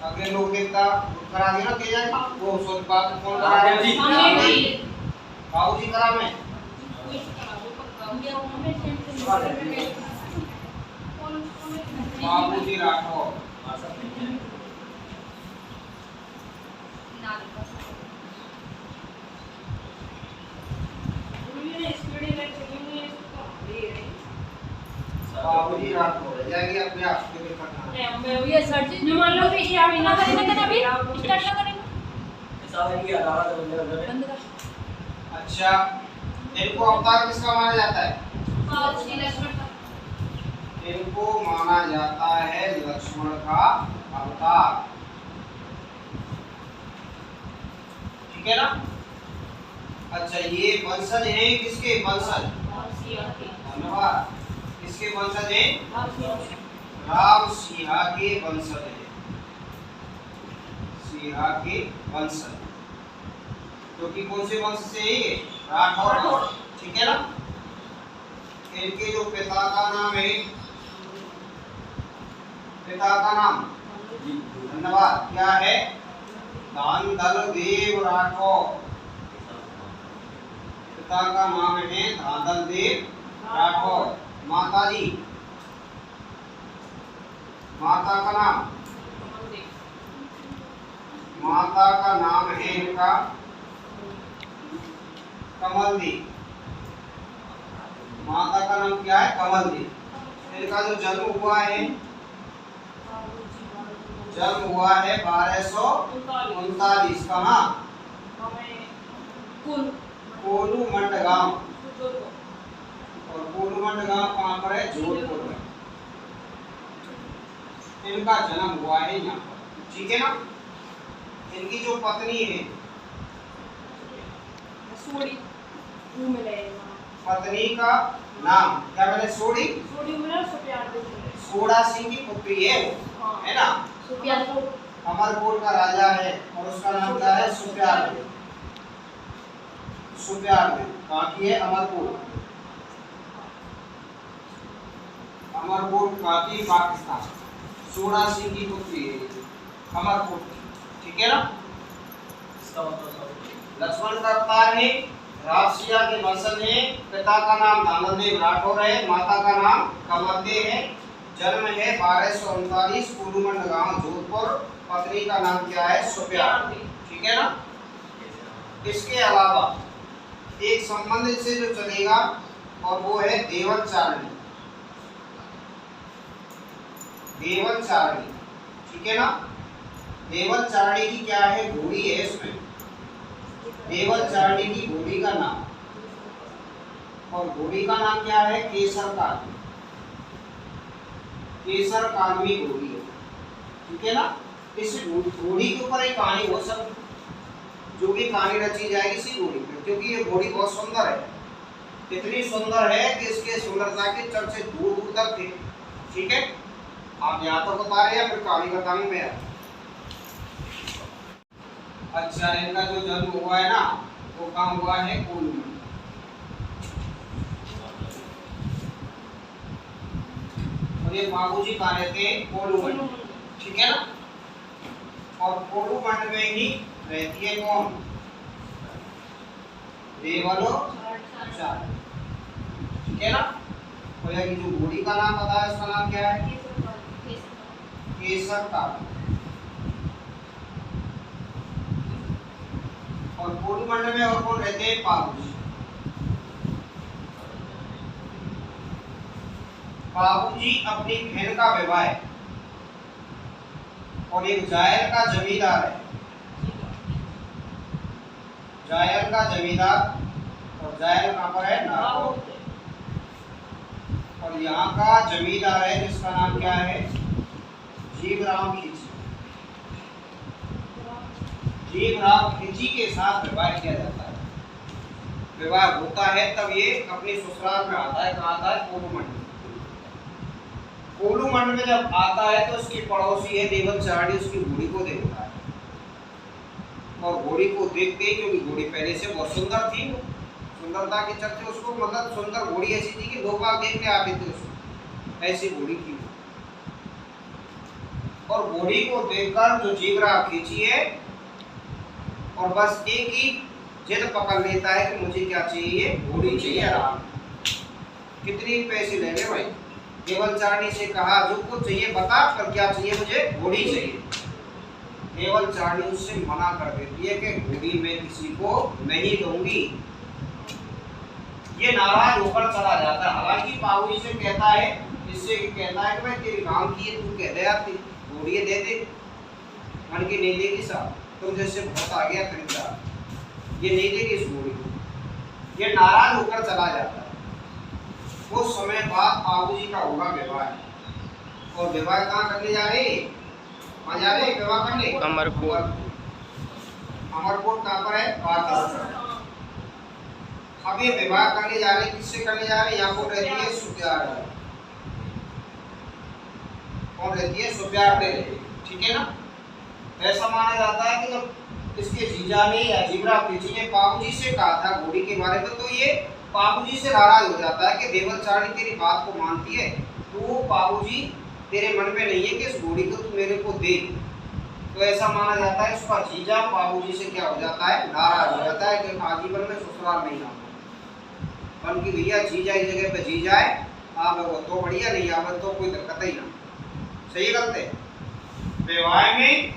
अगले लोग देखता करा दिया ना तेज है वो सोच बात कौन करा हाँ, है? जी। बाबूजी करा मैं बाबूजी राठौर बाबूजी राठौर हो जाएगी अपने आप के लिए करना ये सर्च मान लो कि आप इतना करेंगे ना अभी स्टार्ट ना करेंगे बंद कर। अच्छा इनको अवतार किसका माना जाता है? इनको माना जाता है लक्ष्मण का अवतार। ठीक है ना? अच्छा ये वंशज है किसके वंशज? धन्यवाद। किसके वंशज है? राम सिंहा के वंशज है। सिंहा के वंशज क्योंकि कौन से वंश से है ये? राठौर। ठीक है ना? इनके जो पिता का नाम है पिता का नाम धन्यवाद क्या है? धांधल देव राठौर। पिता का नाम है धांधल देव राठौर। माता जी माता का नाम माता का नाम है इनका कमल दी। माता का नाम क्या है? कमल दी। इनका जो जन्म हुआ है 1239 कहाँ? कोलूमंड गांव। और कोलूमंड गांव कहाँ पर है? जोधपुर में। इनका जन्म हुआ है यहाँ पर। ठीक है ना? इनकी जो पत्नी है पत्नी का नाम क्या मैंने? सोड़ी सोड़ा सिंह की पुत्री है वो है ना? अमरकोट का राजा है और उसका नाम क्या है? सुप्यार। सुप्यार में कहाँ की है? अमरकोट। अमरकोट कहाँ की? पाकिस्तान। सोड़ा सिंह की पुत्री है अमरकोट की। ठीक है ना? लक्ष्मण का अवतार है राजसिया के वंशज है। पिता का नाम धांधल देव राठौर है। माता का नाम कमल दे है। जन्म है 1239 कोलूमंड गांव जोधपुर। पत्नी का नाम क्या है? सुप्यार। ठीक है ना? इसके अलावा एक संबंध से जो चलेगा और वो है देवलचारिणी। देवलचारिणी ठीक है ना? देवलचारिणी की क्या है? घोड़ी है इसमें। देवलचारिणी की घोड़ी का नाम और घोड़ी का नाम क्या है? केसर कादमी। केसर कादमी घोड़ी है। ठीक है ना? इस घोड़ी के ऊपर एक कहानी हो सकती जो भी कहानी रची जाएगी इसी घोड़ी पे क्योंकि ये घोड़ी बहुत सुंदर है। इतनी सुंदर है कि इसके सुंदरता के चर्चे दूर दूर तक थे। ठीक है? आप यहाँ तक बता रहे हैं फिर कहानी बताऊंगा मैं। अच्छा इनका जो जन्म हुआ है ना वो कहाँ हुआ है? कोलूमंड। और ये बाबूजी कहाँ रहते हैं? कोलूमंड। ठीक है ना? और कोलूमंड में ही रहती है कौन? देवलचारिणी। ठीक है ना? और ये जो घोड़ी का नाम बताया उसका नाम क्या है? केसर कादमी। और कोलूमंड में और कौन रहते हैं? बाबूजी। बाबूजी अपनी बहन का विवाह और एक जायल का जमींदार है। जायल का जमींदार और जायल कहाँ पर है? नागौर। और यहाँ का जमींदार है जिसका नाम क्या है? जीवराम खिची। जीवराम खिची के साथ विवाह किया जाता है। विवाह होता है तब ये अपने ससुराल में आता है। कहाँ आता है? कोलूमंड। कोलूमंड में जब आता है तो उसकी पड़ोसी है देवलचारिणी उसकी घोड़ी को देखता है और घोड़ी को देखते ही क्योंकि घोड़ी पहले से बहुत सुंदर थी सुंदरता के चलते उसको मतलब सुंदर घोड़ी ऐसी थी कि लोग बाग देख के आते थे उसको। ऐसी घोड़ी थी और घोड़ी को देखकर जो जीभ आप खींचिए और बस एक ही जिद पकड़ लेता है कि मुझे क्या चाहिए, घोड़ी चाहिए आराम। कितनी पैसे लेंगे भाई? देवलचारिणी से कहा जो कुछ चाहिए बता, पर क्या चाहिए मुझे, घोड़ी चाहिए। देवलचारिणी उससे मना कर देती है कि घोड़ी मैं किसी को नहीं दूंगी। ये नाराज होकर चला जाता है। हालांकि बाबूजी से कहता है, इससे कहता है कि मैं तेरे काम की है, तू कह दे यार घोड़ी दे दे, मन की नहीं देगी साहब, तुम जैसे बहुत आ गया खरीदार, ये नहीं देगी इस घोड़ी को। ये नाराज होकर चला जाता है। कुछ समय बाद बाबूजी का होगा विवाह, और विवाह कहाँ करने जा रहे, कहाँ जा रहे विवाह करने, अमरकोट। अमरकोट कहाँ पर है, पाकिस्तान। अब ये विवाह करने जा रहे, किससे करने जा रहे, यहाँ पर रहती है सुप्यार, कौन रहती है, सुप्यार रहती है, ठीक है ना। ऐसा माना जाता है कि जब इसके जीजा ने या जीवरा पीछी ने बाबूजी से कहा था घोड़ी के बारे में, तो ये बाबूजी से नाराज हो जाता है कि देवलचारिणी तेरी बात को मानती है, तो बाबूजी तेरे मन में नहीं है कि इस घोड़ी को तू मेरे को दे। तो ऐसा माना जाता है उसका जीजा बाबूजी से क्या हो जाता है, नाराज हो जाता है कि आजीवन में ससुराल नहीं आऊंगा। बल्कि भैया जीजा की जगह पे जी जाए, आप वो तो बढ़िया, नहीं आवे तो कोई दिक्कत ही ना। सही गलत है। विवाह में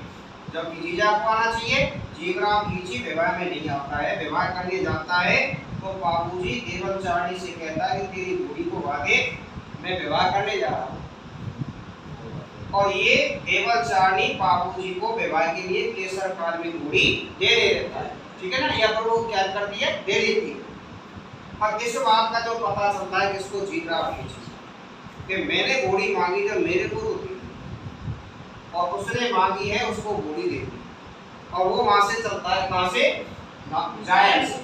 जब जीजा को आना चाहिए, जीवरा खींची विवाह में नहीं आता है, विवाह करने जाता है तो बाबूजी देवलचारिणी से कहता है कि तेरी घोड़ी को वादे, मैं विवाह करने जा रहा हूँ। और ये देवलचारिणी बाबूजी को विवाह के लिए केसर काल में घोड़ी दे देता है, ठीक है ना। या तो वो क्या करती है, दे देती है। और इस बात का जो पता चलता है किसको, जीवरा खींची, कि मैंने घोड़ी मांगी जब मेरे को तो दी, और उसने मांगी है उसको घोड़ी दे दी। और वो वहां से चलता है, कहां से, जायल से,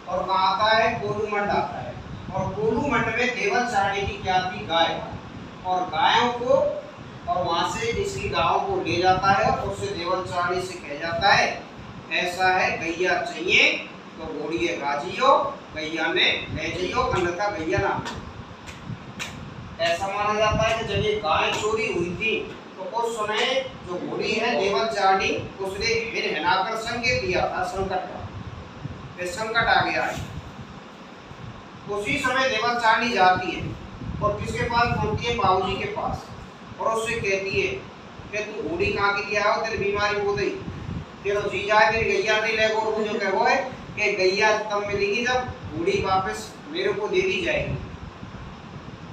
और कहां आता है, कोलूमंड आता है। और कोलूमंड में देवलचारिणी की क्या थी, गाय, और गायों को, और वहां से इसकी गायों को ले जाता है और उससे देवलचारिणी से कह जाता है ऐसा है, गैया चाहिए तो घोड़ी राजी हो, गैया ने ले जाइयो, अन्यथा गैया ना। ऐसा माना जाता है कि जब ये गाय चोरी हुई थी तो उस समय जो घोड़ी है देवलचारिणी, उसने हिन हिनाकर संकेत दिया था संकट का, संकट आ गया है। उसी समय देवलचारिणी जाती है और किसके पास पहुंचती है, बाबूजी के पास, और उससे कहती है कि तू घोड़ी कहाँ के लिए आओ, तेरी बीमारी हो गई, तेरा जीजा है, तेरी गैया नहीं लेगो। और मुझे कहो है कि गैया तब मिलेगी जब घोड़ी वापस मेरे को दे दी जाएगी।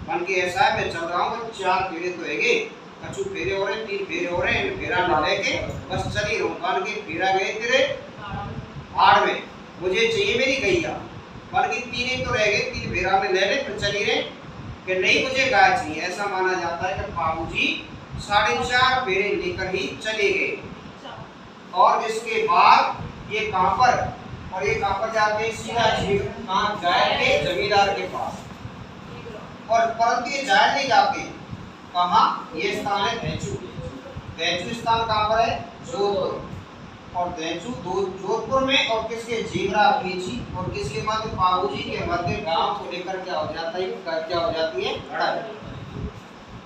मन के ऐसा है, मैं चल रहा हूँ, 4 फेरे तो हैगे, कछु फेरे हो रहे, 3 फेरे हो रहे, फेरा न लेके बस चल ही रहूं। मान के फेरा गए तेरे हाड़ में, मुझे चाहिए मेरी गैया। मान के 3 ही तो रह गए, 3 फेरा में ले ले, फिर चली रहे कि नहीं मुझे गाय चाहिए। ऐसा माना जाता है कि बाबूजी 4.5 फेरे लेकर ही चले गए। और इसके बाद ये कहां पर, और ये कहां पर जाके सीधा कहां, जायल के जमींदार के पास। और परंतु ये जायल नहीं जाके कहां, ये स्थान है देचू। देचू स्थान कहां पर है, जोधपुर। और देचू जोधपुर में, और किसके, जीवरा पीछी और किसके मध्य, बाबूजी के मध्य गांव को लेकर क्या हो जाता है, क्या हो जाती है, लड़ाई।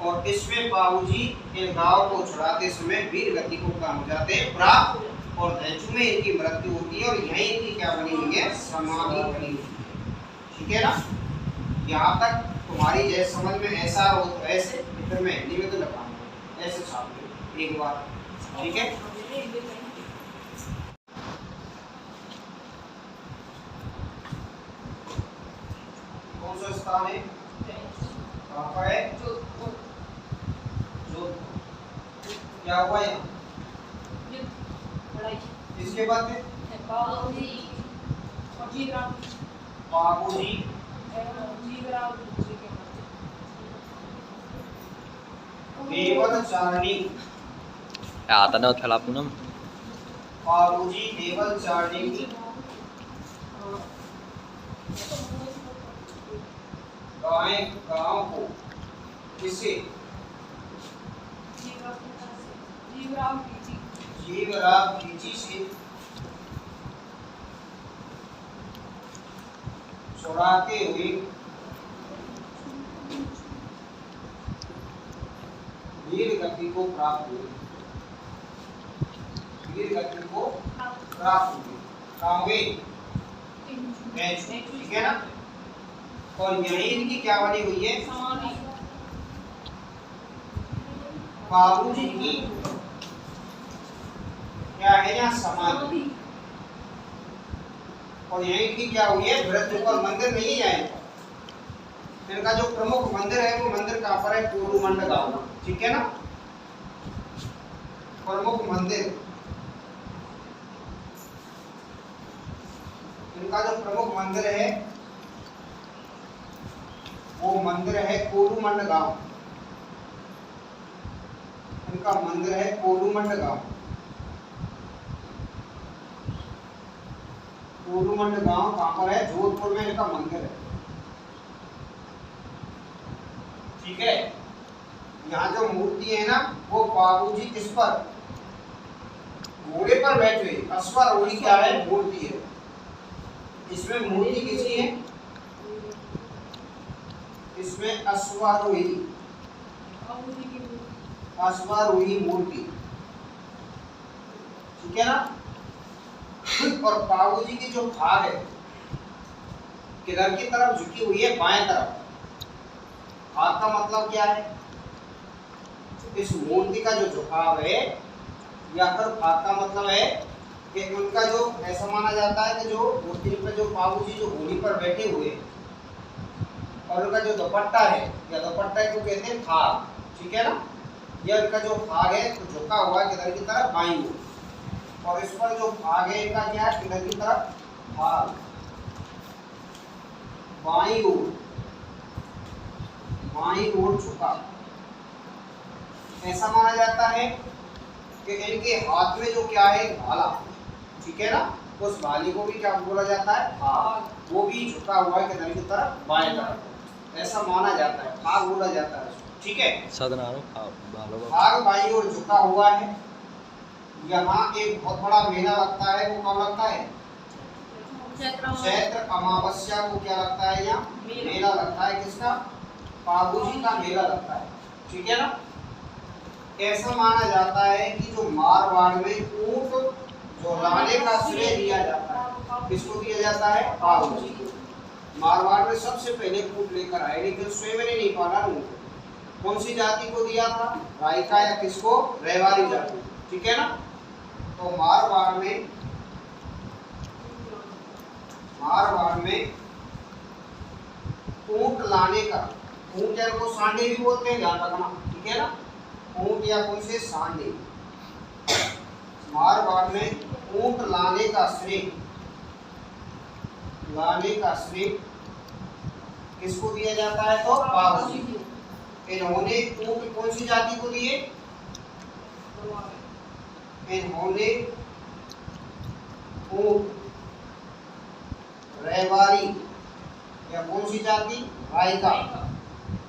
और इसमें बाबूजी इन गांव को छुड़ाते समय वीर गति को काम हो जाते हैं प्राप्त, और देचू में इनकी मृत्यु होती है। और यहीं इनकी क्या बनी हुई है, समाधि बनी हुई है, ठीक है ना। यहाँ तक तुम्हारी जैसे समझ में ऐसा हो तो ऐसे, फिर मैं हिंदी में तो लगाऊंगा ऐसे छाप दो एक बार, ठीक है। कौन सा स्थान है, कहाँ पर है, जोधपुर। क्या हुआ यहाँ, इसके बाद बाबूजी देवलचारिणी, आता ना थला पूनम, बाबूजी देवलचारिणी गांव को किसे, जीवरा पीछी से छुड़ाते हुए वीर गति को प्राप्त हुए। धीर गति को प्राप्त होगी। क्या होगी? एच, ठीक है ना। और यही इनकी क्या बनी हुई है? बाबूजी की क्या है यहाँ? समाधि। और यही की क्या हुई है? वृत्त पर मंदिर नहीं है। इनका जो प्रमुख मंदिर है वो मंदिर कहाँ पर है? कोरुमंड गांव, ठीक है ना। प्रमुख मंदिर, इनका जो प्रमुख मंदिर है वो मंदिर है कोरुमंड गांव। इनका मंदिर है कोरुमंड गांव। कोरुमंड गांव कहाँ पर है? जोधपुर में इनका मंदिर है, ठीक है। यहाँ जो मूर्ति है ना वो बाबूजी किस पर? घोड़े पर बैठे अश्वारोही क्या है? मूर्ति है। इसमें मूर्ति किसकी है? इसमें अश्वारोही, अश्वारोही मूर्ति, ठीक है ना। और बाबूजी की जो भाग है किधर की तरफ झुकी हुई है? बाएं तरफ। भाग का मतलब क्या है? इस मूर्ति का जो झुकाव है, या फिर भाग का मतलब है कि उनका जो ऐसा माना जाता है कि जो मूर्ति पर जो बाबूजी जो घोड़ी पर बैठे हुए और उनका जो दुपट्टा है या दुपट्टा को कहते हैं भाग, ठीक है ना। यह इनका जो भाग है तो झुका हुआ है किधर की तरफ? बाईं ओर। और इस पर जो भाग है इनका क्या है? किधर की तरफ? भाग बाईं ओर, बाईं ओर झुका। ऐसा माना जाता है कि इनके हाथ में जो क्या है? भाला, ठीक है ना। उस भाले को भी क्या बोला जाता है? भाग। वो भी झुका हुआ है किधर की तरफ? बाएं तरफ। ऐसा माना जाता है, भाग बोला जाता है, ठीक है। भाग बाईं ओर झुका हुआ है। यहाँ एक बहुत बड़ा मेला लगता है, वो कब लगता है? चैत्र अमावस्या को क्या लगता है? यहाँ मेला लगता है। किसका? बाबूजी का मेला लगता है, ठीक है ना। ऐसा माना जाता है कि जो मारवाड़ में ऊंट जो लाने का श्रेय दिया जाता है, किसको दिया जाता है? बाबूजी को। मारवाड़ में सबसे पहले ऊंट लेकर आए, लेकिन स्वयं ने नहीं पाला ऊंट। कौन सी जाति को दिया था? रायका या किसको? रेवारी जाति, ठीक है ना। तो मारवाड़ में ऊंट लाने का, ऊंट या को सांडे भी बोलते हैं, ध्यान रखना, ठीक है ना। ऊंट या कौन से? सांडे। मारवाड़ में ऊंट लाने का श्रेय किसको दिया जाता है? तो बाबूजी को। इन्होंने ऊंट कौन सी जाति को दिए? इन्होंने ऊंट रेवारी या कौन सी जाति? रायका,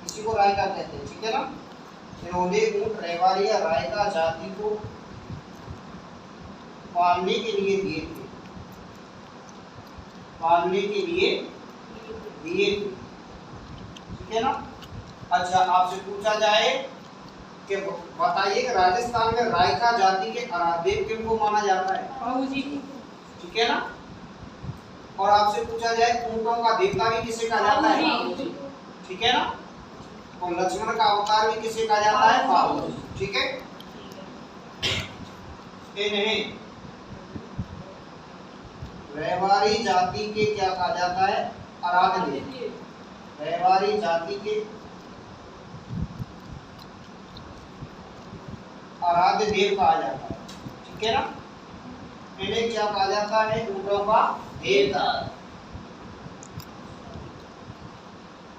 इसी को रायका कहते हैं, ठीक है ना। इन्होंने ऊंट रेवारी या रायका जाति को पालने के लिए दिए थे, पालने के लिए दिए थे, ठीक है ना। अच्छा, आपसे पूछा जाए कि बताइए कि राजस्थान में रायका जाति के आराध्य किनको माना जाता है? बाबूजी, ठीक है ना। और आपसे पूछा जाए ऊंटों का देवता भी किसे कहा जाता है? ठीक है ना। और लक्ष्मण का अवतार भी किसे कहा जाता है? बाबूजी, ठीक है। इन्हें रेवारी जाति के क्या कहा जाता है? आराध्य। रेवारी जाति के आराध्य देव कहा जाता है, ठीक है ना। इन्हें क्या कहा जाता है? ऊंटों का देवता,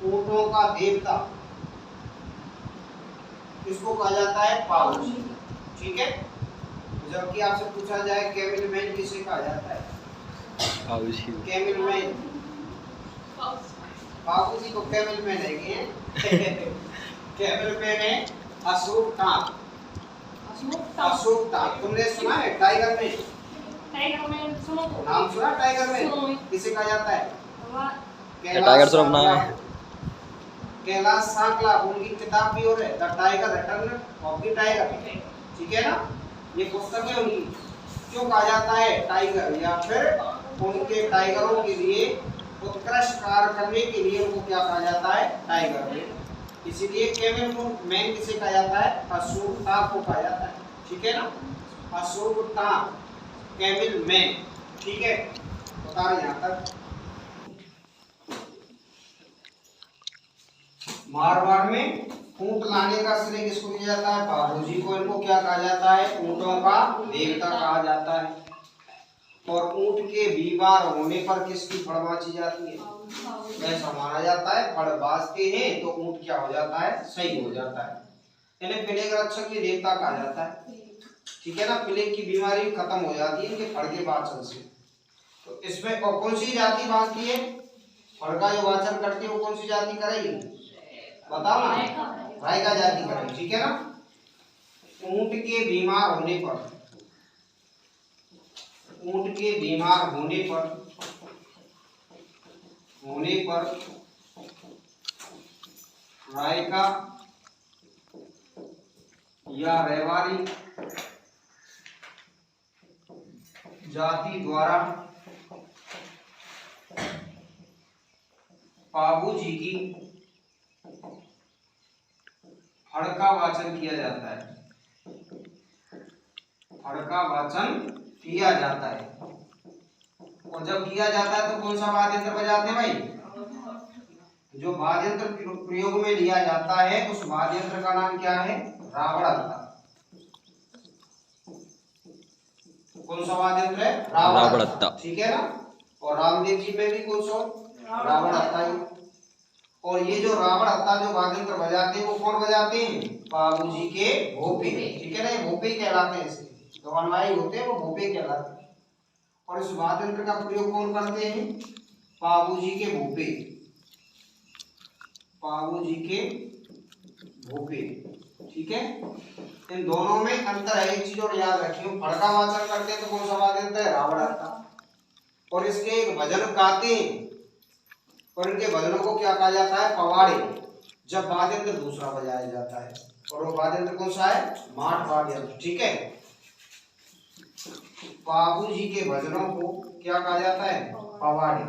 ऊंटों का देवता किसको कहा जाता है? बाबूजी, ठीक है। जबकि आपसे पूछा जाए कैमिल मैन किसे कहा जाता है? बाबूजी। कैमिल मैन, बाबूजी को कैमिल मैन है कैमिल मैन है अशोक टांक। अशोक टांक तुमने सुना है? टाइगर मैन, टाइगर मैन सुनो तो। नाम सुना? टाइगर मैन किसे कहा जाता है? टाइगर सिर्फ नाम है। कैलाश सांकला, उनकी किताब भी और है the tiger return of the tiger, ठीक है ना। ये पुस्तक है उनकी, क्यों कहा जाता है टाइगर, या फिर उनके टाइगरों के लिए उत्कृष्ट कार्य करने के लिए उनको क्या कहा जाता है, टाइगर मैन। इसीलिए कैमल मैन किसे कहा जाता है, अशोका को कहा जाता है, ठीक है ना, अशोका कैमल मैन, ठीक है। बता रहे यहाँ तक। मारवाड़ में ऊंट लाने का श्रेय किसको दिया जाता है, बाबूजी को। इनको क्या कहा जाता है, ऊंटों का देवता कहा जाता है। और ऊंट के बीमार होने पर किसकी फड़ बाँची जाती है, ऐसा माना जाता है, फड़ बाँचते हैं तो ऊंट क्या हो जाता है, सही हो जाता है। इन्हें प्लेग रक्षक के देवता कहा जाता है, ठीक है ना। प्लेग की बीमारी खत्म हो जाती है इनके फड़ के वाचन से। तो इसमें कौन सी जाति बाँचती है, फड़ का जो वाचन करती है वो कौन सी जाति करेगी, बताओ ना, रायका जाति करेगी, ठीक है ना। ऊंट के बीमार होने पर, ऊंट के बीमार होने पर रायका या रेवारी जाति द्वारा बाबूजी की फड़ का वाचन किया जाता है, फड़ का वाचन किया जाता है। और जब किया जाता है तो कौन सा वाद्य यंत्र बजाते हैं भाई, जो वाद्य यंत्र प्रयोग में लिया जाता है उस वाद्य यंत्र का नाम क्या है, रावणहत्ता। कौन सा वाद्य यंत्र है, रावणहत्ता, ठीक है ना। और रामदेव जी में भी कौन सा, रावणहत्ता ही। और ये जो रावणहत्ता जो वाद्य यंत्र बजाते हैं वो कौन बजाते हैं, बाबूजी के भोपे, ठीक है ना। ये भोपे कहलाते हैं, इसके जो अनुयायी होते हैं वो भोपे कहलाते हैं। और इस वाद्य यंत्र का प्रयोग कौन करते हैं, बाबूजी के भोपे, बाबूजी के भोपे, ठीक है। इन दोनों में अंतर है, एक चीज और याद रखियो, फड़ का वाचन करते हैं तो कौन सा वाद्य यंत्र है, रावणहत्ता। और इसके एक भजन गाते हैं और इनके भजनों को क्या कहा जाता है, पवाड़े, जब वाद्य यंत्र दूसरा बजाया जाता है। और वो वाद्य यंत्र कौन सा है, माठ वाद्य यंत्र, ठीक है। बाबूजी के भजनों को क्या कहा जाता है, पवाड़े।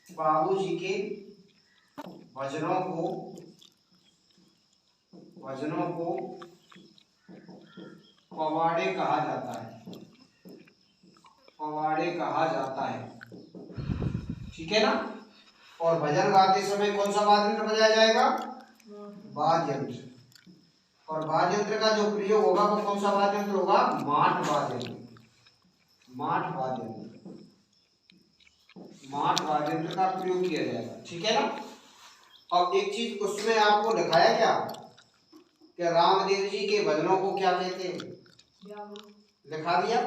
बाबूजी के भजनों को पवाड़े कहा जाता है, पवाड़े कहा जाता है, ठीक है ना। और भजन गाते समय कौन सा वाद्य यंत्र बजाया जाएगा, वाद्य यंत्र। और वाद्य यंत्र का जो प्रयोग होगा वो कौन सा वाद्य यंत्र होगा, माठ वाद्य यंत्र, माठ वाद्य यंत्र, माठ वाद्य यंत्र का प्रयोग किया जाएगा, ठीक है ना। अब एक चीज उसमें आपको दिखाया क्या, कि रामदेव जी के भजनों को क्या कहते हैं, लिखा दिया,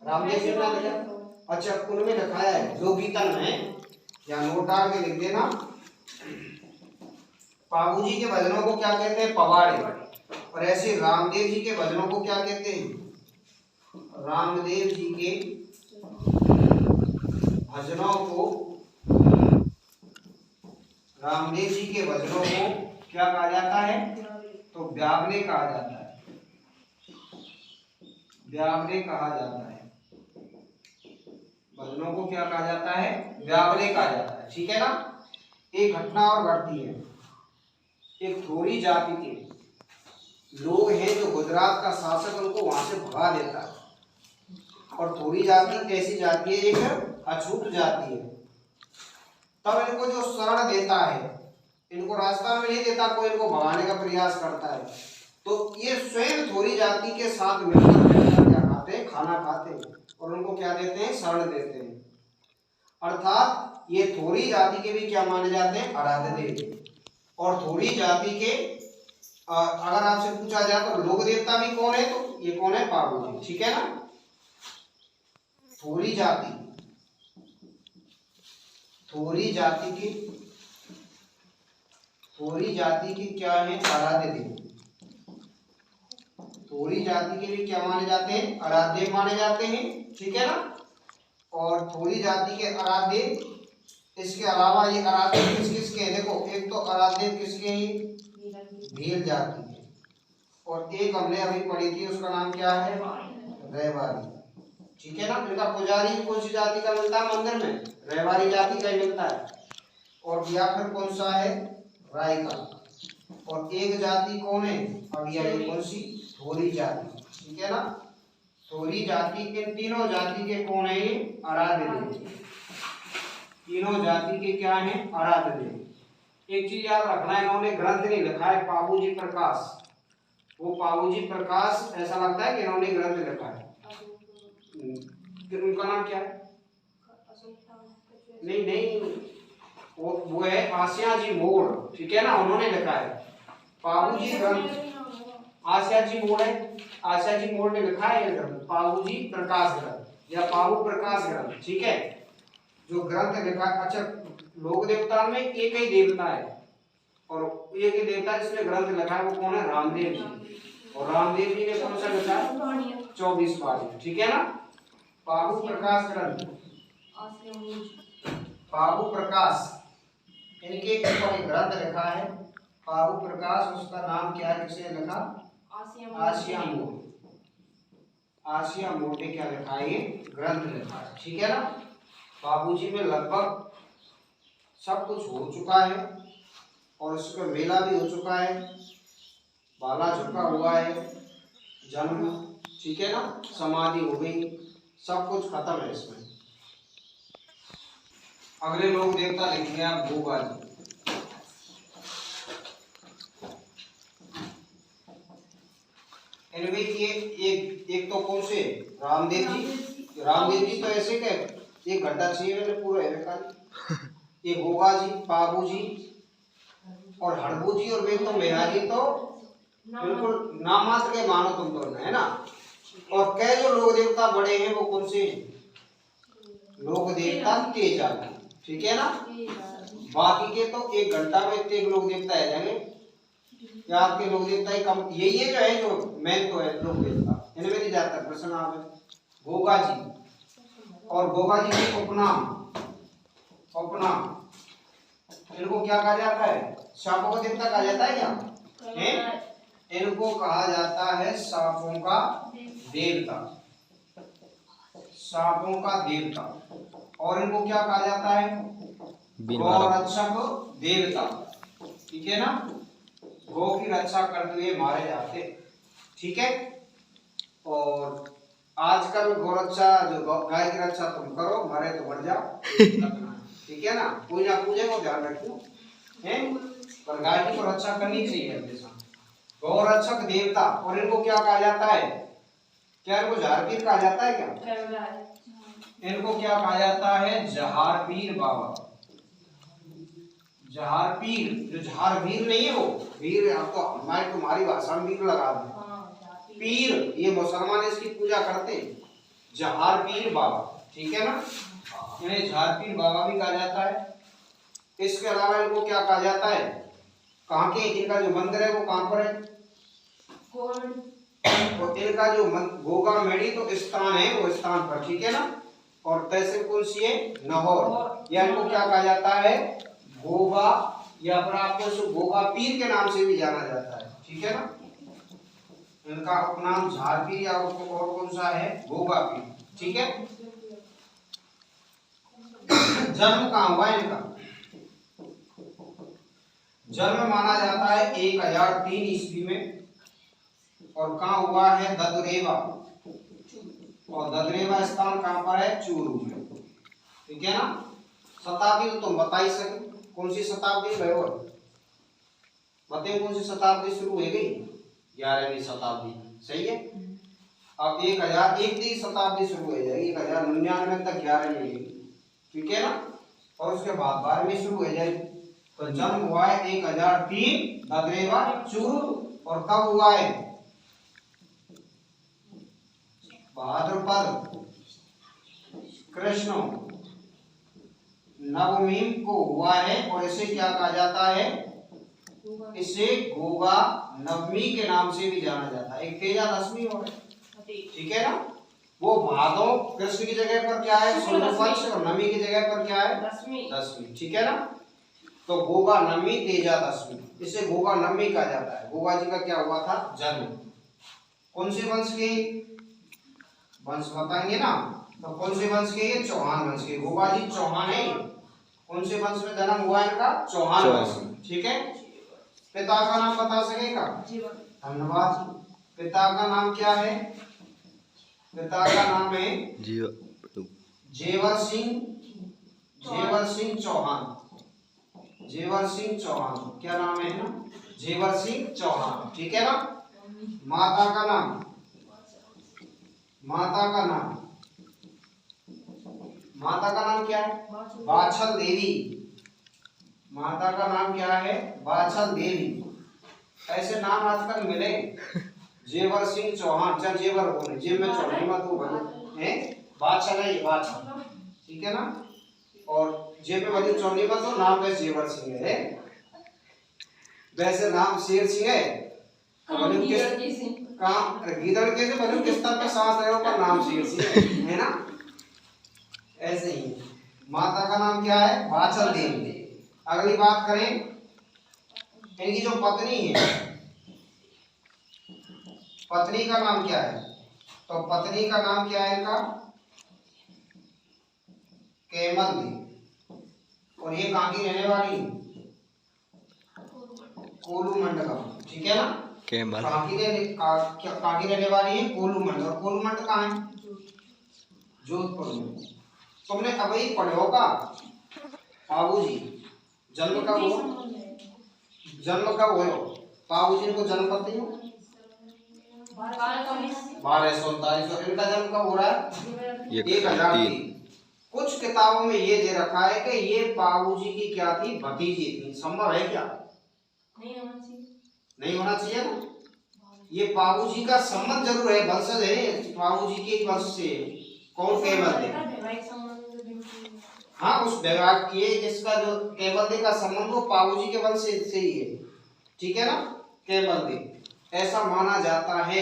रामदेव जी ने लिखा, अच्छा उनमें लिखाया है लोकगीतन में, या नोट डाल के लिख देना। बाबूजी के भजनों को क्या कहते हैं, पवाड़े। और ऐसे रामदेव जी के भजनों को क्या कहते हैं, रामदेव जी के भजनों को, रामदेव जी के भजनों को क्या कहा जाता है, तो व्यावने कहा जाता है, व्यावने कहा जाता है। भजनों को क्या कहा जाता है, व्यावने कहा जाता है, ठीक है ना। एक घटना और घटती है, एक थोड़ी जाति के लोग हैं जो गुजरात का शासक उनको वहां से भगा देता है। और थोड़ी जाति कैसी जाति है, एक अछूत जाति है। तब इनको जो शरण देता है, इनको रास्ता में नहीं देता, कोई इनको भगाने का प्रयास करता है, तो ये स्वयं थोड़ी जाति के साथ मिलकर क्या खाते हैं, खाना खाते हैं और उनको क्या देते हैं, शरण देते हैं। अर्थात ये थोड़ी जाति के भी क्या माने जाते हैं, आराध्य देव। और थोड़ी जाति के अगर आपसे पूछा जाए तो लोक देवता भी कौन है, तो ये कौन है, बाबूजी, ठीक है ना। थोड़ी जाति, थोड़ी जाति की, थोड़ी जाति की क्या है, आराध्य देव। थोड़ी जाति के भी क्या माने जाते हैं, आराध्य माने जाते हैं, ठीक है ना। और थोड़ी जाति के आराध्य, इसके अलावा ये आराध्य किस किस के, देखो एक तो आराध्य किसके ही, भील जाति के, और एक हमने अभी पढ़ी थी उसका नाम क्या है, रेवारी, ठीक है ना। इनका पुजारी कौन सी जाति का मिलता है मंदिर में? रहवारी जाति का ही मिलता है। और या फिर कौन सा है? राय का। और एक जाति कौन है? अब यह कौन सी? थोरी जाति, ठीक है ना। थोरी जाति के तीनों जाति के कौन है? ये आराध्य देव। तीनों जाति के क्या है? आराध्य देव। एक चीज याद रखना है, इन्होंने ग्रंथ नहीं लिखा है पाबूजी प्रकाश। वो पाबूजी प्रकाश ऐसा लगता है कि इन्होंने ग्रंथ लिखा है। उनका नाम क्या है? नहीं नहीं, वो है आसिया जी मोड़, ठीक है ना, उन्होंने लिखा है। पाबूजी ग्रंथ आसिया जी मोड़ है, आसिया जी मोड़ ने लिखा है ये ग्रंथ पाबूजी प्रकाश ग्रंथ या पाबू प्रकाश ग्रंथ, ठीक है। जो ग्रंथ लिखा, अच्छा लोक देवता में एक ही देवता है और एक ही देवता जिसने ग्रंथ लिखा है वो कौन है? रामदेव जी। और रामदेव जी ने कौन सा लिखा है? 24 पारी, ठीक है ना। पाबू प्रकाश ग्रंथ, पाबू प्रकाश, इनके ऊपर एक ग्रंथ लिखा है पाबू प्रकाश। उसका नाम क्या है? किसने लिखा? आसिया मोड़। आसिया मोड़ ने क्या लिखा है? ये ग्रंथ लिखा है, ठीक है ना। बाबूजी में लगभग सब कुछ हो चुका है और इसका मेला भी हो चुका है, बाला झुका हुआ है, जन्म, ठीक है ना, समाधि हो गई, सब कुछ खत्म है इसमें। अगले लोग देवता लिखेंगे आप गोगा जी। इनमें ये एक तो कौन से? रामदेव जी। रामदेव जी तो ऐसे कह एक घंटा चाहिए मैंने पूरा है बेकार। ये गोगा जी, पाबू जी और हड़बू जी और वे तो मेरा जी तो बिल्कुल नाम मात्र के मानो तुम तो, है ना। और कई जो लोक देवता बड़े हैं वो कौन से? लोक देवता तेजा, ठीक है ना। बाकी के तो एक घंटा में इतने लोक देवता आ जाएंगे या आपके लोक देवता ही कम, यही है जो है जो मेन तो है लोक देवता, इनमें नहीं जाता प्रश्न। आप गोगा जी और गोगा जी के उपनाम, उपनाम इनको क्या कहा जाता है? सांपों का देवता कहा जाता है क्या? है? इनको कहा जाता है सांपों का देवता, सांपों का देवता। और इनको क्या कहा जाता है? गौरक्षक देवता, ठीक है ना। गौ की रक्षा करते हुए मारे जाते, ठीक है। और आजकल गौरक्षा जो गाय की रक्षा तुम करो, मरे तो मर जाओ, ठीक है ना। पूजा पूजे को ध्यान रखो, हैं, पर गाय की तो रक्षा करनी चाहिए हमेशा। गौरक्षक देवता। और इनको क्या कहा जाता है? क्या इनको झारपीर कहा जाता है क्या? इनको क्या कहा जाता है? जहारपीर बाबा। जहारपीर, जो झारवीर नहीं है वो वीर, आप तो हमारी तुम्हारी भाषा में वीर लगा दें। पीर, ये मुसलमान इसकी पूजा करते हैं, जहारपीर बाबा, ठीक है ना। इन्हें झारपीर बाबा भी कहा जाता है। इसके अलावा इनको क्या कहा जाता है? कहाँ के इनका जो मंदिर है वो कहाँ पर है? तो इनका जो गोगा मेड़ी तो स्थान है वो स्थान पर, ठीक है ना। और तहसील कौन सी है? नहौर। या इनको क्या कहा जाता है? गोगा, या फिर आपको गोगा पीर के नाम से भी जाना जाता है, ठीक है ना। इनका उपनाम झारपीर या और कौन सा है? गोगा पीर, ठीक है। जन्म कहाँ हुआ इनका? जन्म माना जाता है 1003 ईस्वी में। और कहाँ हुआ है? ददरेवा। और ददरेवा स्थान कहाँ पर है? चूरू में, ठीक है ना। शताब्दी तो तुम बता ही सके, कौन सी शताब्दी है? बताइए कौन सी शताब्दी शुरू हो गई? 11वीं शताब्दी, सही है। अब 1001 शताब्दी शुरू हो जाएगी, 1099 तक 11वीं, ठीक है ना। और उसके बाद 12वीं शुरू हो जाएगी। तो जन्म हुआ है 1003 ददरेवा चूरू। और कब हुआ है? भाद्रपद कृष्ण नवमी को हुआ है। और इसे क्या कहा जाता है? इसे गोगा नवमी के नाम से भी जाना जाता है। एक तेजा दशमी हो गई, ठीक है ना। वो भादो कृष्ण की जगह पर क्या है? शुक्ल पक्ष। और नवमी की जगह पर क्या है? दशमी, ठीक है ना। तो गोगा नवमी तेजा दशमी, इसे गोगा नवमी कहा जाता है। गोगा जी का क्या हुआ था? जन्म। कौन से वंश के? वंश बताएंगे ना, तो कौन से वंश के? ये चौहान वंश के। गोगाजी चौहान है। कौन से वंश में जन्म हुआ इनका? चौहान वंश में। ठीक है। पिता का नाम बता सकेगा? धन्यवाद। पिता का नाम क्या है? पिता का नाम है जेवर सिंह। जेवर सिंह चौहान। जेवर सिंह चौहान। क्या नाम है ना? जेवर सिंह चौहान। ठीक है ना। माता का नाम? माता का नाम? माता का नाम क्या है? बाछल देवी। माता का नाम क्या है? बाछल देवी। ऐसे नाम आजकल मिले। जेवर सिंह चौहान। चल जेवर बोले, जेब में चौड़ी मत हो भले हैं। बाछल है ये, बाछल। ठीक है ना। और जेब में भले चौड़ी मत हो, नाम वैसे जेवर सिंह है। वैसे नाम शेर सिंह है। काम गीदड़ के से भले किस तरह पे सांस रहे हो, पर नाम शेर सिंह है ना। ऐसे ही माता का नाम क्या है? बाछल देवी। अगली बात करें, इनकी जो पत्नी है, पत्नी का नाम क्या है? तो पत्नी का नाम क्या है इनका? कैमल देवी। और ये कहाँ की रहने वाली? कोलू मंडलम। ठीक है ना। कैमल कहाँ की रहने वाली है? कोलू मंडल। और कोलू मंडल कहाँ है? जोधपुर में। तुमने अभी पढ़े होगा बाबूजी जन्म कब हो? जन्म कब हो? बाबूजी को जन्म पता ही हो? 1239। इनका जन्म कब हो रहा है? 1003। कुछ किताबों में ये दे रखा है कि ये बाबूजी की क्या थी? भतीजी थी। संभव है क्या? नहीं होना चाहिए ना। ये बाबूजी का संबंध जरूर है, वंशज है बाबूजी के वंश से। कौन? कैमल देवी। हाँ, उस विभाग की जिसका जो कैमल देवी का संबंध वो बाबूजी के वंश से ही है। ठीक है ना। कैमल देवी ऐसा माना जाता है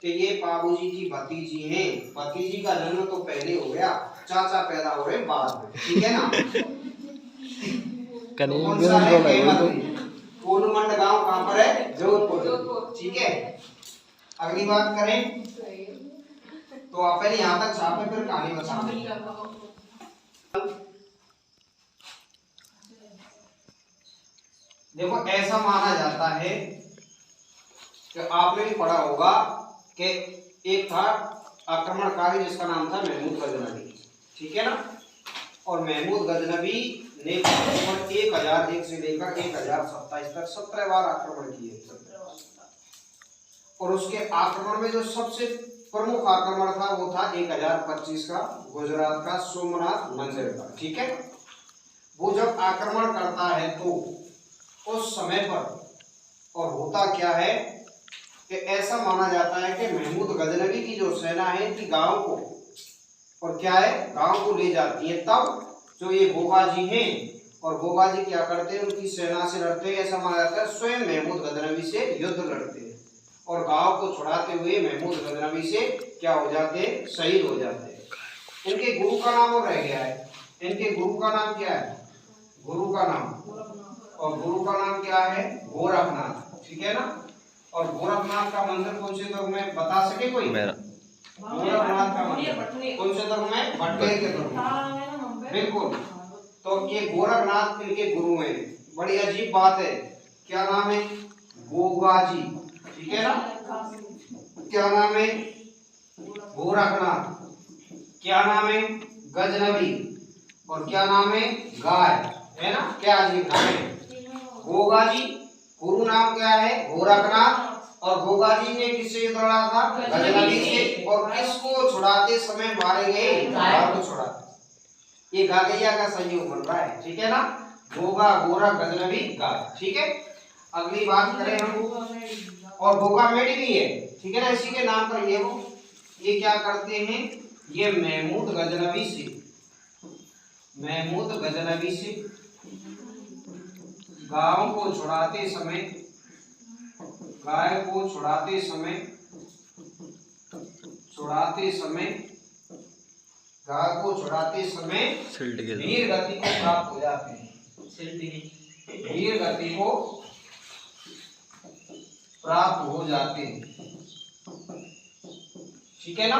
कि ये बाबूजी की भतीजी हैं। भतीजी का जन्म तो पहले हो गया, चाचा पैदा हो गए बाद में। ठीक है ना। तो कौन सा है? कैमल देवी। कोलूमंड गांव कहाँ पर है? जोधपुर। ठीक है। अगली बात करें तो आप पहले यहाँ तक छापे, फिर कहानी बताओ। देखो, ऐसा माना जाता है कि आपने भी पढ़ा होगा कि एक था आक्रमणकारी जिसका नाम था महमूद गजनवी। ठीक है ना। और महमूद गजनवी ने 1001 से लेकर 1027 तक 17 बार आक्रमण किए। और उसके आक्रमण में जो सबसे प्रमुख आक्रमण था वो था 1025 का गुजरात का सोमनाथ मंदिर का। ठीक है। वो जब आक्रमण करता है तो उस समय पर और होता क्या है कि ऐसा माना जाता है कि महमूद गजनवी की जो सेना है कि गांव को और क्या है गांव को ले जाती है। तब जो ये गोगाजी हैं और गोगाजी क्या करते हैं? उनकी सेना से लड़ते हैं। ऐसा माना जाता है स्वयं महमूद गजनवी से युद्ध लड़ते हैं और गांव को छुड़ाते हुए महमूद गजनवी से क्या हो जाते हैं? शहीद हो जाते हैं। इनके गुरु का नाम और रह गया है। इनके गुरु का नाम क्या है? गुरु का नाम, और गुरु का नाम क्या है? गोरखनाथ। ठीक है ना। और गोरखनाथ का मंदिर कौन से दुर्ग में बता सके कोई? गोरखनाथ का मंदिर कौन से दुर्ग में? भटकेर के दुर्ग में। बिल्कुल। तो ये गोरखनाथ इनके गुरु हैं। बड़ी अजीब बात है। क्या नाम है? गोगाजी। ठीक है ना। क्या नाम है? गोरखनाथ। क्या नाम है? गजनवी। और क्या नाम है? गाय। है ना। क्या अजीब नाम है? गोगाजी, गुरु नाम क्या है? गोरखनाथ। और गोगाजी ने किससे युद्ध लड़ा था? गजनवी से। और किसको छुड़ाते समय मारे गए? गाय को छुड़ाते। ये गागैया का संयोग बन रहा है। ठीक है ना। गोगा, गोरख, गजनवी, गाय। ठीक है। अगली बात करें हम, और गोगा मेडी भी है। ठीक है ना। इसी के नाम पर ये क्या करते हैं? ये महमूद गजनवी से गांव को छुड़ाते समय, गाय को छुड़ाते समय वीर गति को प्राप्त हो जाते हैं। वीर गति को प्राप्त हो जाते हैं। ठीक है ना।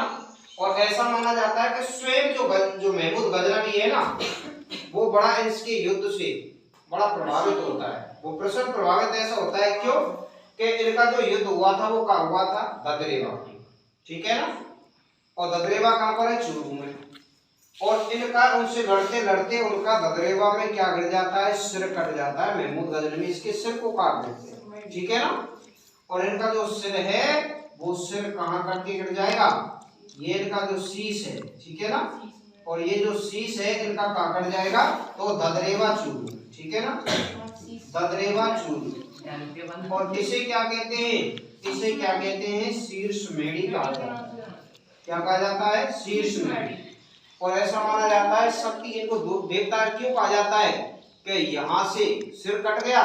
और ऐसा माना जाता है कि स्वयं जो महमूद गजनवी है ना, वो बड़ा इसके युद्ध से बड़ा प्रभावित होता है। वो प्रसन्न प्रभावित ऐसा होता है, क्यों कि इनका जो युद्ध हुआ था वो कहाँ हुआ था? ददरेवा, ठीक है ना। और ददरेवा कहाँ पर है? चूरू में। और इनका उनसे लड़ते लड़ते उनका ददरेवा में क्या गिर जाता है? सिर कट जाता है। महमूद गजनवी इसके सिर को काट देते हैं, ठीक है ना। और इनका जो सिर है वो सिर कहाँ कट के गिर जाएगा? ये इनका जो शीश है, ठीक है ना, और ये जो शीश है इनका कहाँ कट जाएगा? तो ददरेवा चूरू, ठीक है ना, ददरेवा चूरू। और इसे क्या कहते हैं? इसे क्या कहते हैं? शीर्ष मेढ़ी कहा जाता है। क्या कहा जाता है? शीर्ष मेढ़ी। और ऐसा माना जाता है शक्ति इनको देवता क्यों कहा जाता है कि यहाँ से सिर कट गया,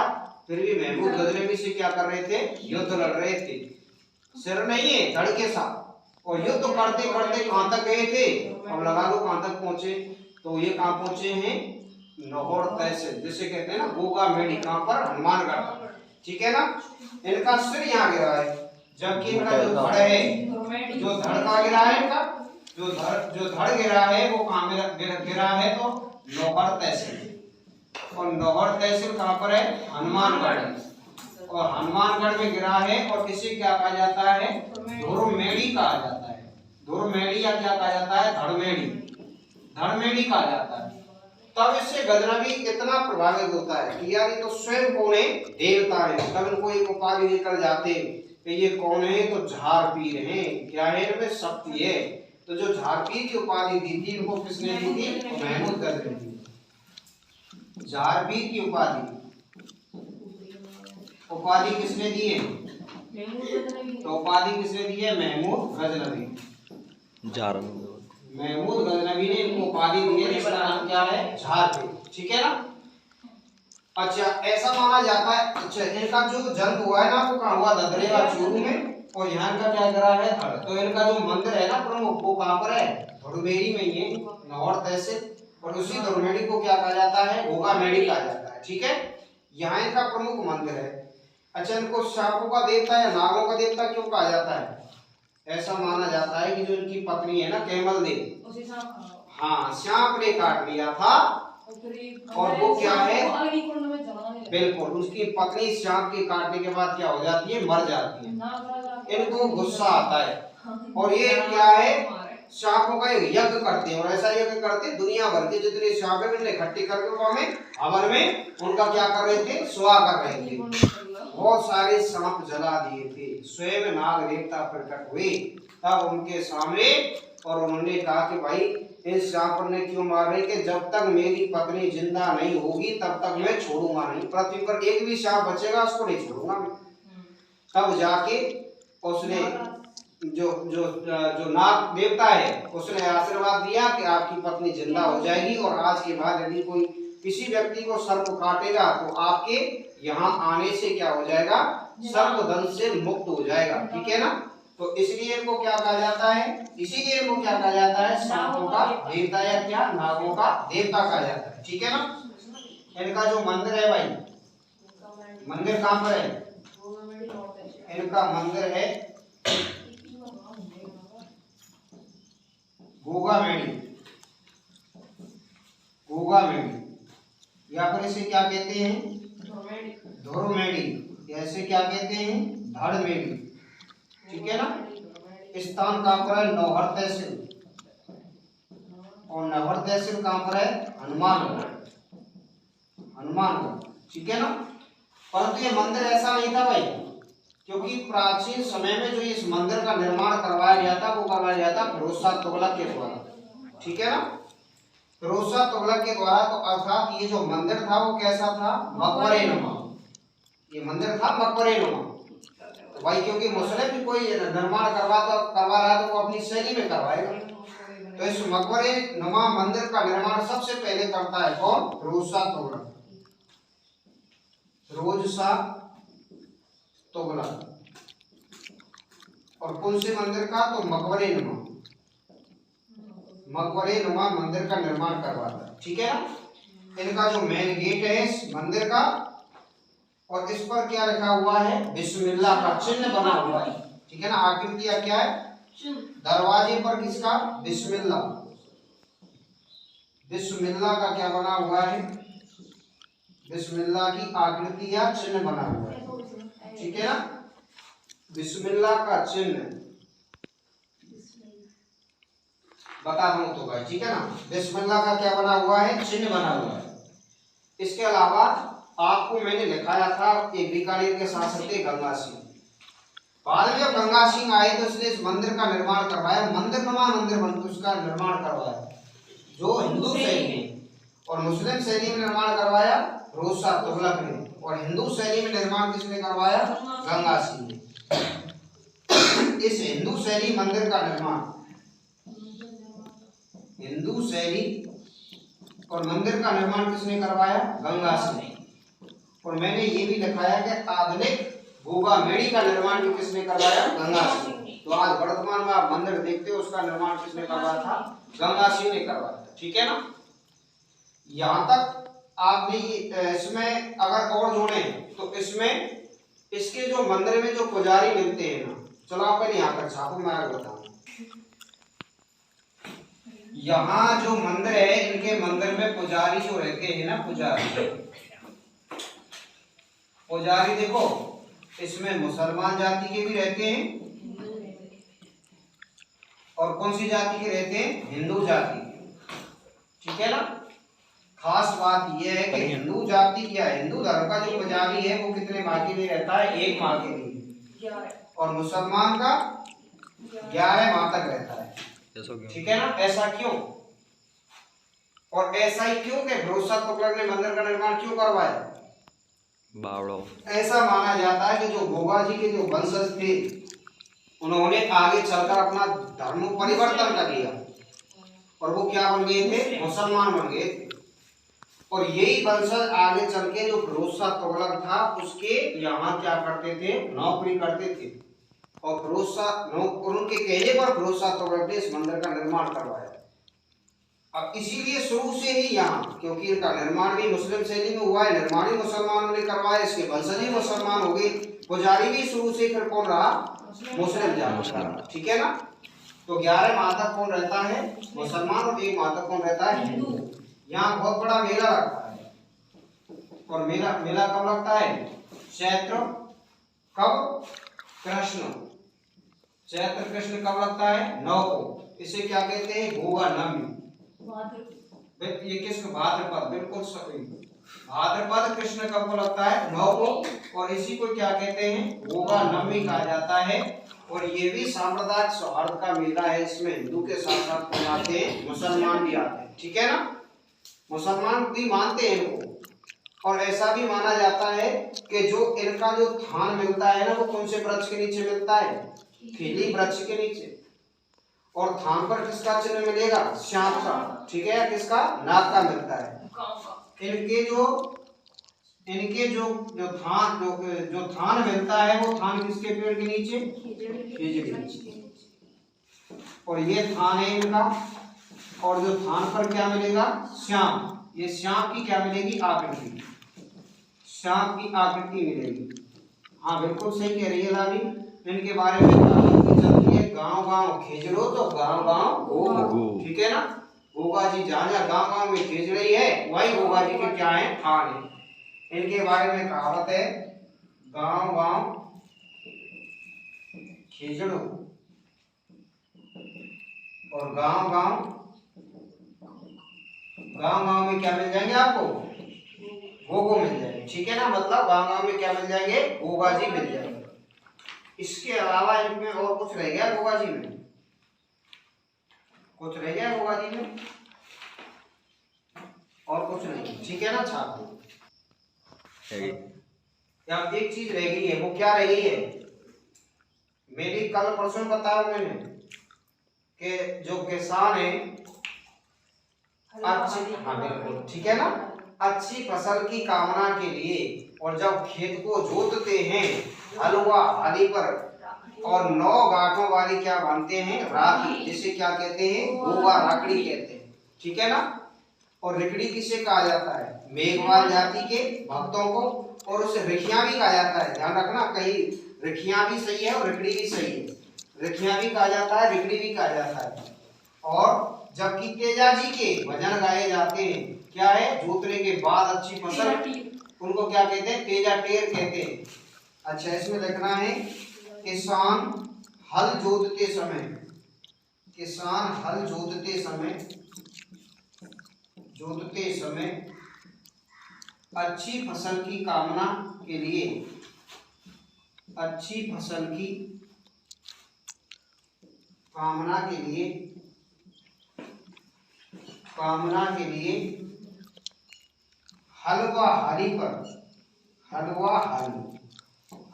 फिर भी महमूद गजनवी से क्या कर रहे थे? युद्ध लड़ रहे थे। सिर नहीं है, धड़ के साथ। और युद्ध करते करते कहां तक गए थे? अब लगा लो कहां तक पहुंचे। तो ये कहां पहुंचे हैं? लाहौर तहसील, जिसे कहते हैं ना गोगा मेढ़ी, कहां पर? हनुमानगढ़, ठीक है ना। इनका सिर यहाँ गिरा है, जबकि इनका जो धड़ है, जो धड़ का गिरा है, इनका जो धड़ गिरा है वो कहां गिरा है? तो लाहौर तहसील। और लाहौर तहसील कहां पर है? हनुमानगढ़। और हनुमानगढ़ में गिरा है। और इसे क्या कहा जाता है? धुरमेढ़ी कहा जाता है। धुरमेढ़ी या क्या कहा जाता है? धड़मेढ़ी, धड़मेढ़ी कहा जाता है। तब इससे गजनवी कितना प्रभावित होता है कि यार ये तो स्वयं कौन है? देवता है। तब इनको एक उपाधि लेकर जाते कि ये कौन है? तो झारपीर हैं। क्या है? इनमें शक्ति है। तो जो झारपीर की उपाधि दी थी इनको किसने दी थी? महमूद गजनवी। झारपीर की उपाधि किसने दी है? तो उपाधि किसने दी है? महमूद गजनवी। महमूद गजनवी ने इनको उपाधि दी है, जिसका नाम क्या है? झारपीर, ठीक है ना। अच्छा, ऐसा माना जाता है। अच्छा, इनका जो जन्म हुआ है ना वो कहाँ हुआ? ददरेवा चूरू में। और यहाँ का क्या करा है? धड़। तो इनका जो मंदिर है ना प्रमुख, वो कहाँ पर है? धुरमेढ़ी में ही है, लाहौर तहसील। और उसी धुरमेढ़ी को क्या कहा जाता है? गोगा मेढ़ी कहा जाता है, ठीक है। यहाँ इनका प्रमुख मंदिर है। अच्छा, इनको सांपों का देवता या नागों का देवता क्यों कहा जाता है? ऐसा माना जाता है कि जो इनकी पत्नी है ना कैमल देव, हाँ, सांप ने काट लिया था। और वो क्या है? बिल्कुल, उसकी पत्नी सांप के काटने के बाद क्या हो जाती है? मर जाती है। इनको गुस्सा आता है और ये क्या है? सांपों का एक यज्ञ करते हैं। और ऐसा यज्ञ करते दुनिया भर के जितने सांप है इकट्ठे करके हवन में उनका क्या कर रहे थे? सुहा कर रहे थे। बहुत सारे सांप जला दिए थे। स्वयं नाग देवता प्रकट हुए तब उनके सामने, और उन्होंने कहा कि भाई इस सांप ने क्यों मार रहे? कि जब तक मेरी पत्नी जिंदा नहीं होगी तब तक मैं छोड़ूंगा नहीं। पृथ्वी पर एक भी सांप बचेगा उसको नहीं छोड़ूंगा मैं। तब जाके उसने जो नाग देवता है उसने आशीर्वाद दिया कि आपकी पत्नी जिंदा हो जाएगी। और आज के बाद यदि कोई किसी व्यक्ति को सर्प काटेगा तो आपके यहाँ आने से क्या हो जाएगा? सर्प दंश से मुक्त हो जाएगा, ठीक है ना। तो इसलिए इनको क्या कहा जाता है? इसीलिए इनको क्या कहा जाता है? सांपों का देवता या क्या? नागों का देवता कहा जाता है, ठीक है ना। इनका जो मंदिर है भाई, मंदिर कहाँ पर है? इनका मंदिर है गोगा मेढ़ी, गोगा मेढ़ी, या फिर इसे क्या कहते हैं? धुरमेढ़ी। ऐसे क्या कहते हैं? धड़मेढ़ी, ठीक है ना। स्थान कहाँ पर है? लाहौर तहसील। और लाहौर तहसील कहाँ पर है? हनुमानगढ़, हनुमानगढ़, ठीक है ना। परंतु ये मंदिर ऐसा नहीं था भाई, क्योंकि प्राचीन समय में जो इस मंदिर का निर्माण करवाया गया था वो करवाया गया था फिरोज शाह तुगलक के द्वारा, ठीक है ना। फिरोज शाह तुगलक के द्वारा। तो अर्थात ये जो मंदिर था वो कैसा था? मकबरे नुमा। ये मंदिर था मकबरे नुमा। तो भाई क्योंकि मुस्लिम भी कोई निर्माण करवा रहा है तो वो अपनी शैली में करवाएगा। तो इस मकबरे नुमा मंदिर का निर्माण सबसे पहले करता है कौन? फिरोज शाह तुगलक। फिरोज शाह तुगलक। और कौन से मंदिर का? तो मकबरे नुमा, मकबरे नुमा मंदिर का निर्माण करवाता है, ठीक है ना। इनका जो मेन गेट है इस मंदिर का, और इस पर क्या लिखा हुआ है? बिस्मिल्लाह का चिन्ह बना हुआ है, ठीक है ना। आकृति क्या है? दरवाजे पर किसका? बिस्मिल्लाह। बिस्मिल्लाह का क्या बना हुआ है? बिस्मिल्लाह की आकृति या चिन्ह बना हुआ है, ठीक है ना? बिस्मिल्लाह का चिन्ह बता दूं तो भाई, ठीक है ना? बिस्मिल्लाह का क्या बना हुआ है? चिन्ह बना हुआ है। इसके अलावा आपको मैंने लिखाया था एक बीकानेर के शासक थे गंगा सिंह। बाद में जब गंगा सिंह आए तो उसने इस मंदिर का निर्माण करवाया, मंदिर बन उसका निर्माण करवाया जो हिंदू शैली में, और मुस्लिम शैली में निर्माण करवाया फिरोज शाह तुगलक ने, और हिंदू शैली में निर्माण किसने करवाया? गंगा सिंह ने। इस हिंदू शैली मंदिर का निर्माण, हिंदू शैली और मंदिर का निर्माण किसने करवाया? गंगा सिंह। और मैंने ये भी दिखाया कि आधुनिक गोगा मेड़ी का निर्माण भी किसने करवाया? गंगा सिंह। तो आज वर्तमान में आप मंदिर देखते हो उसका निर्माण किसने करवाया था? गंगा सिंह ने करवाया था, ठीक है ना? यहाँ तक आपने इसमें अगर और जोड़े तो इसमें इसके जो मंदिर में जो पुजारी मिलते हैं ना, चलो आप पहले यहाँ तक छापो, मैं आगे बताऊँ। यहाँ जो मंदिर है इनके मंदिर में पुजारी जो रहते हैं ना, पुजारी देखो इसमें मुसलमान जाति के भी रहते हैं और कौन सी जाति के रहते हैं? हिंदू जाति के, ठीक है ना? खास बात यह है कि हिंदू जाति या हिंदू धर्म का जो पुजारी है वो कितने माह के लिए रहता है? 1 माह के लिए, और मुसलमान का 11 माह तक रहता है, ठीक है ना? ऐसा क्यों? और ऐसा ही क्यों कि फिरोज शाह तुगलक ने मंदिर का निर्माण क्यों करवाया? ऐसा माना जाता है कि जो गोगा जी के जो वंशज थे उन्होंने आगे चलकर अपना धर्म परिवर्तन कर लिया और वो क्या बन गए थे? मुसलमान बन गए थे। और यही वंशज आगे चल के जो फिरोज शाह तुगलक था उसके यहाँ क्या करते थे? नौकरी करते थे, और फिरोज शाह उनके कहने पर फिरोज शाह तुगलक ने इस मंदिर का निर्माण करवाया। अब इसीलिए शुरू से ही यहाँ, क्योंकि इनका निर्माण भी मुस्लिम शैली में हुआ है, निर्माण ही मुसलमानों ने करवाया, इसके वंशज ही मुसलमान हो गए, पुजारी भी शुरू से फिर कौन रहा? मुस्लिम जाति, ठीक है ना? तो 11 माह तक कौन रहता है? मुसलमान, और 1 माह तक कौन रहता है? हिंदू। यहाँ बहुत बड़ा मेला लगता है, और मेला कब लगता है? चैत्र, कब? कृष्ण, चैत्र कृष्ण कब लगता है? 9 को। इसे क्या कहते हैं? गोगा नवमी। ये कृष्ण भाद्रपद, बिल्कुल सही, भाद्रपद कृष्ण कब को लगता है? 9 को, और इसी को क्या कहते हैं? गोगा नवमी कहा जाता है। और ये भी सांप्रदायिक सौहार्द का मेला है, इसमें हिंदू के साथ साथ कौन आते हैं? मुसलमान भी आते हैं, ठीक है ना? मुसलमान भी मानते हैं इनको, और ऐसा भी माना जाता है कि जो इनका जो थान मिलता है ना, वो कौन से वृक्ष के नीचे मिलता है? खीली वृक्ष के नीचे। और थान पर किसका चिन्ह मिलेगा? सांप का, ठीक है? किसका? नाग का मिलता है। इनके जो थान मिलता है वो थान किसके पेड़ के नीचे? खिजड़ी। और ये थान है इनका, और जो थान पर क्या मिलेगा? सांप। ये सांप की क्या मिलेगी? आकृति, सांप की आकृति मिलेगी। हाँ बिल्कुल सही कह रही है लाली, इनके बारे में चलती है गांव गांव खिजड़ो तो गांव गांव गो, ठीक है ना? गोगा जी जहाँ गांव गांव में खिज रही है वही गोगा जी के क्या है? थान है। इनके बारे में कहावत है गांव गांव खिजड़ो, और गांव गांव में क्या मिल जाएंगे आपको? गोगो मिल जाएंगे, ठीक है ना? मतलब गांव गांव में क्या मिल जाएंगे? गोगा जी मिल जाएंगे। इसके अलावा इनमें और कुछ रह गया? गोगा जी में कुछ रह गया? गोगा जी में और कुछ नहीं, ठीक है ना छात्र? अब एक चीज रह गई है, वो क्या रह गई है? मेरी कल परसों बताया मैंने कि जो किसान है अच्छी, हाँ बिल्कुल ठीक है ना, अच्छी फसल की कामना के लिए और जब खेत को जोतते हैं हलवा हली पर और 9 गांठों वाली क्या बांधते हैं? राखी, जिसे क्या कहते हैं? गोगा राखड़ी कहते हैं, ठीक है ना? और रिकड़ी किसे कहा जाता है? मेघवाल जाति के भक्तों को, और उसे रिखियां भी कहा जाता है। ध्यान रखना, कहीं रिखियां भी सही है और रिकड़ी भी सही है। रिखिया भी कहा जाता है, रिकड़ी भी कहा जाता है। और जबकि तेजा जी के भजन गाए जाते हैं, क्या है, जोतने के बाद अच्छी फसल, उनको क्या कहते हैं, तेजा टेर कहते हैं। अच्छा, इसमें लिखना है किसान हल जोतते समय, किसान हल जोतते समय अच्छी फसल की कामना के लिए, अच्छी फसल की कामना के लिए हल व हाली पर, हल व हाली,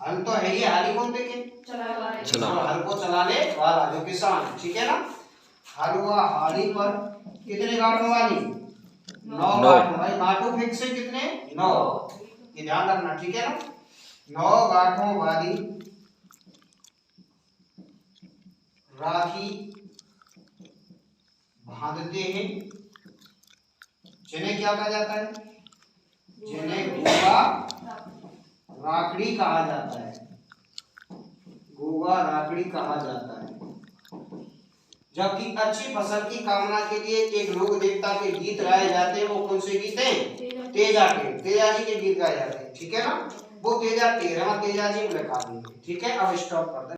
हल तो है ही, हाली कौन देखे, चला हल को चलाने वाला जो किसान, ठीक है ना। हल व हाली पर कितने गांठों वाली, 9 गांठों। भाई गांठों फिक्स है कितने, 9, ये ध्यान रखना, ठीक है ना। 9 गांठों वाली राखी बांधते हैं, जिन्हें क्या कहा जाता है, जिन्हें गोगा राखड़ी कहा जाता है, गोगा राखड़ी कहा जाता है। जबकि अच्छी फसल की कामना के लिए एक लोक देवता के गीत गाए जाते हैं, वो कौन से गीत हैं, तेजा टेर, तेजा जी के गीत गाए जाते हैं, ठीक है ना। वो तेजा टेर, हम तेजा जी को लिखा देंगे, ठीक है। अब स्टॉप कर दे।